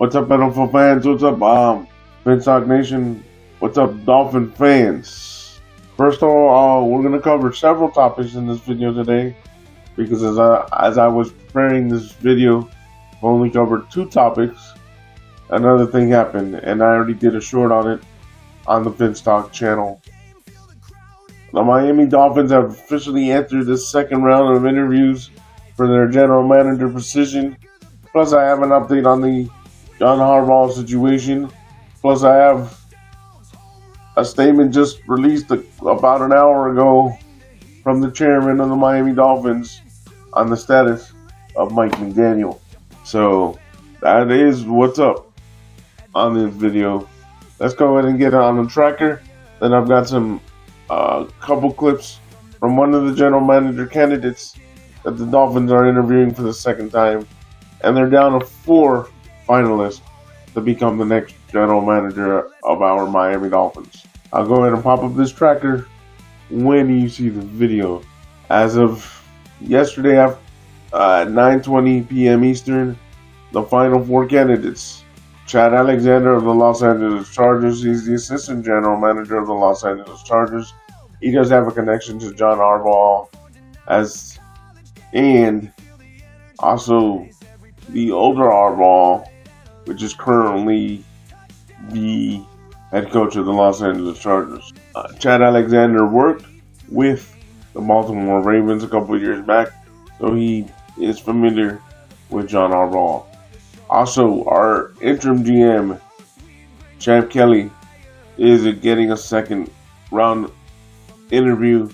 What's up, NFL fans? What's up, PhinsTalk Nation? What's up, Dolphin fans? First of all, we're gonna cover several topics in this video today because as I was preparing this video, I've only covered 2 topics. Another thing happened, and I already did a short on it on the PhinsTalk channel. The Miami Dolphins have officially entered the second round of interviews for their general manager position. Plus, I have an update on the John Harbaugh situation. Plus, I have a statement just released about an hour ago from the chairman of the Miami Dolphins on the status of Mike McDaniel. So, that is what's up on this video. Let's go ahead and get on the tracker. Then I've got some couple clips from one of the general manager candidates that the Dolphins are interviewing for the second time. And they're down to 4 finalists to become the next general manager of our Miami Dolphins. I'll go ahead and pop up this tracker when you see the video. As of yesterday at 9:20 p.m. Eastern, the final 4 candidates. Chad Alexander of the Los Angeles Chargers. He's the assistant general manager of the Los Angeles Chargers. He does have a connection to John Harbaugh and also the older Harbaugh, which is currently the head coach of the Los Angeles Chargers. Chad Alexander worked with the Baltimore Ravens a couple of years back, so he is familiar with John Harbaugh. Also, our interim GM, Champ Kelly, is getting a second round interview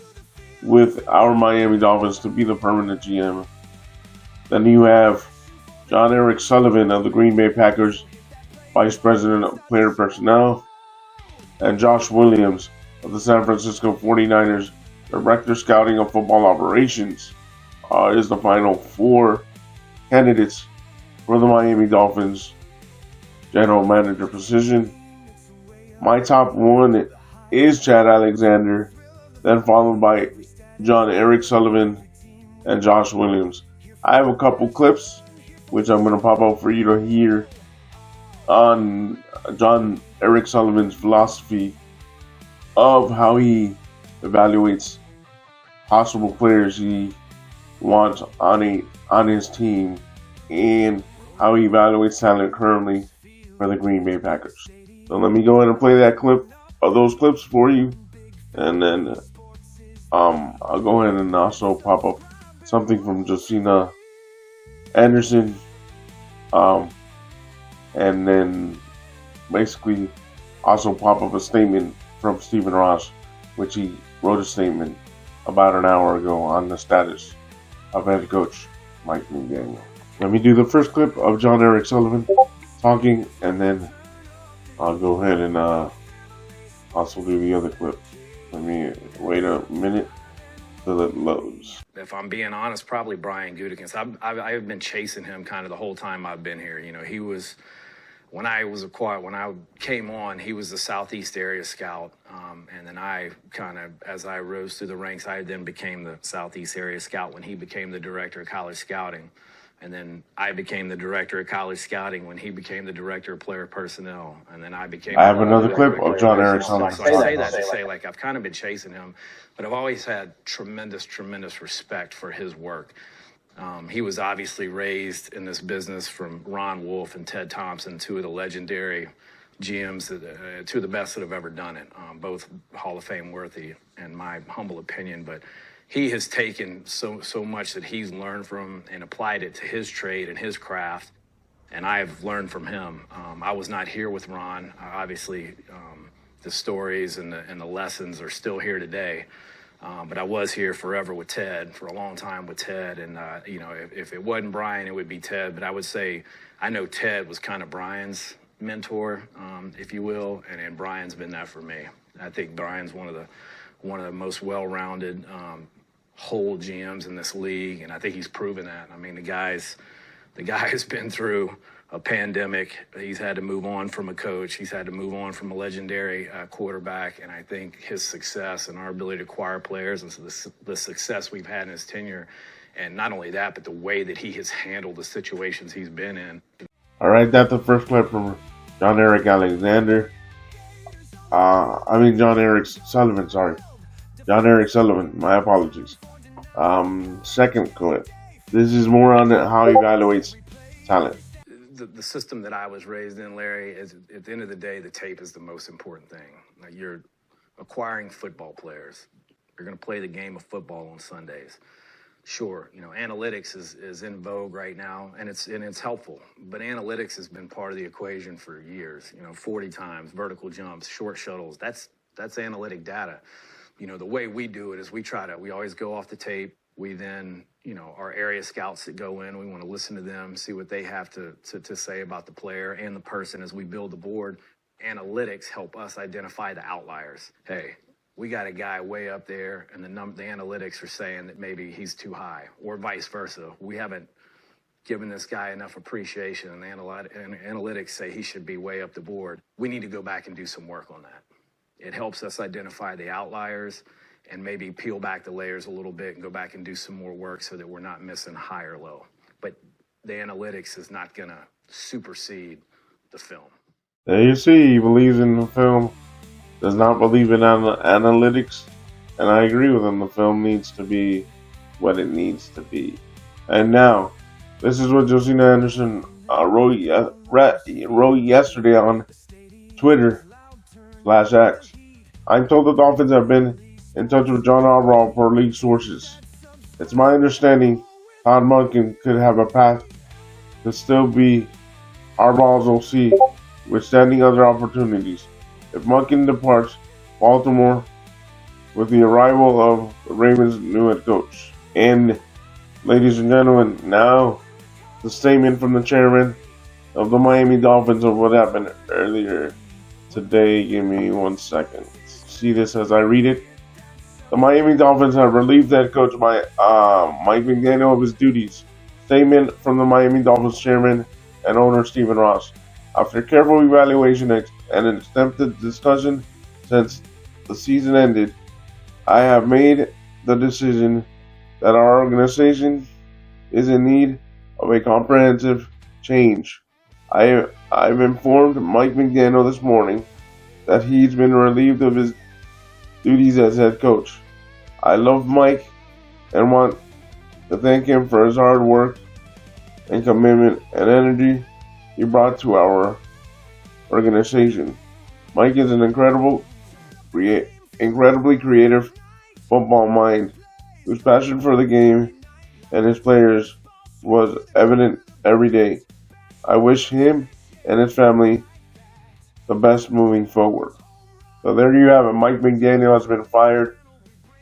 with our Miami Dolphins to be the permanent GM. Then you have John Eric Sullivan of the Green Bay Packers, Vice President of Player Personnel, and Josh Williams of the San Francisco 49ers, Director Scouting of Football Operations, is the final 4 candidates for the Miami Dolphins general manager position. My top 1 is Chad Alexander, then followed by John Eric Sullivan and Josh Williams. I have a couple clips which I'm going to pop up for you to hear on John Eric Sullivan's philosophy of how he evaluates possible players he wants on his team and how he evaluates talent currently for the Green Bay Packers. So let me go ahead and play that clip of those clips for you, and then I'll go ahead and also pop up something from Josina Anderson, and then basically also pop up a statement from Stephen Ross, which he wrote a statement about an hour ago on the status of head coach Mike McDaniel. Let me do the first clip of John Eric Sullivan talking, and then I'll go ahead and also do the other clip. Let me wait a minute till it loads. If I'm being honest, probably Brian Gutekunst. I've been chasing him kind of the whole time I've been here. You know, he was, when I came on, he was the Southeast area scout. And then I kind of, as I rose through the ranks, I then became the Southeast area scout when he became the director of college scouting. And then I became the director of college scouting when he became the director of player personnel. And then I have another clip of John Eric Sullivan. So I say that to say, like, I've kind of been chasing him, but I've always had tremendous respect for his work. He was obviously raised in this business from Ron Wolf and Ted Thompson, 2 of the legendary GMs, 2 of the best that have ever done it, both Hall of Fame worthy, in my humble opinion. But he has taken so much that he's learned from and applied it to his trade and his craft, and I've learned from him. I was not here with Ron. Obviously, the stories and the lessons are still here today, but I was here forever with Ted, for a long time with Ted, and you know, if it wasn't Brian, it would be Ted. But I would say I know Ted was kind of Brian's mentor, if you will, and Brian's been that for me. I think Brian's one of the most well-rounded whole GMs in this league, and I think he's proven that. I mean, the guy's been through a pandemic. He's had to move on from a coach. He's had to move on from a legendary quarterback, and I think his success and our ability to acquire players and the success we've had in his tenure, and not only that, but the way that he has handled the situations he's been in. All right, that's the first clip from John Eric Alexander. John Eric Sullivan, sorry. John Eric Sullivan, my apologies. Second clip. This is more on how he evaluates talent. The system that I was raised in, Larry, is at the end of the day, the tape is the most important thing. Like, you're acquiring football players. You're going to play the game of football on Sundays. Sure, analytics is in vogue right now, and it's helpful. But analytics has been part of the equation for years. 40 times, vertical jumps, short shuttles. That's analytic data. The way we do it is we always go off the tape. We then, our area scouts that go in, we want to listen to them, see what they have to say about the player and the person as we build the board. Analytics help us identify the outliers. Hey, we got a guy way up there, and the analytics are saying that maybe he's too high, or vice versa. We haven't given this guy enough appreciation, and analytics say he should be way up the board. We need to go back and do some work on that. It helps us identify the outliers and maybe peel back the layers a little bit and go back and do some more work so that we're not missing high or low. But the analytics is not going to supersede the film. There you see, he believes in the film, does not believe in analytics, and I agree with him. The film needs to be what it needs to be. And now, this is what Josina Anderson wrote yesterday on Twitter/X. I'm told the Dolphins have been in touch with John Harbaugh per league sources. It's my understanding Todd Monken could have a path to still be Harbaugh's OC with standing other opportunities. If Monken departs Baltimore with the arrival of the Ravens' new head coach. And, ladies and gentlemen, now the statement from the chairman of the Miami Dolphins of what happened earlier today. Give me 1 second. See this as I read it. The Miami Dolphins have relieved head coach Mike McDaniel of his duties. Statement from the Miami Dolphins chairman and owner Stephen Ross. After careful evaluation and an extensive discussion since the season ended, I have made the decision that our organization is in need of a comprehensive change. I've informed Mike McDaniel this morning that he's been relieved of his duties as head coach. I love Mike and want to thank him for his hard work and commitment and energy he brought to our organization. Mike is an incredibly creative football mind whose passion for the game and his players was evident every day. I wish him and his family the best moving forward. So there you have it. Mike McDaniel has been fired.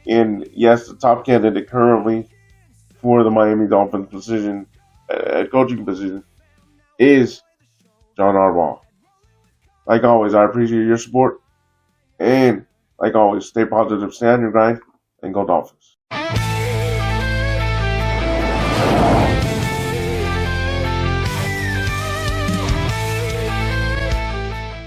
And yes, the top candidate currently for the Miami Dolphins position, coaching position, is John Harbaugh. Like always, I appreciate your support. And like always, stay positive, stay on your grind, and go Dolphins.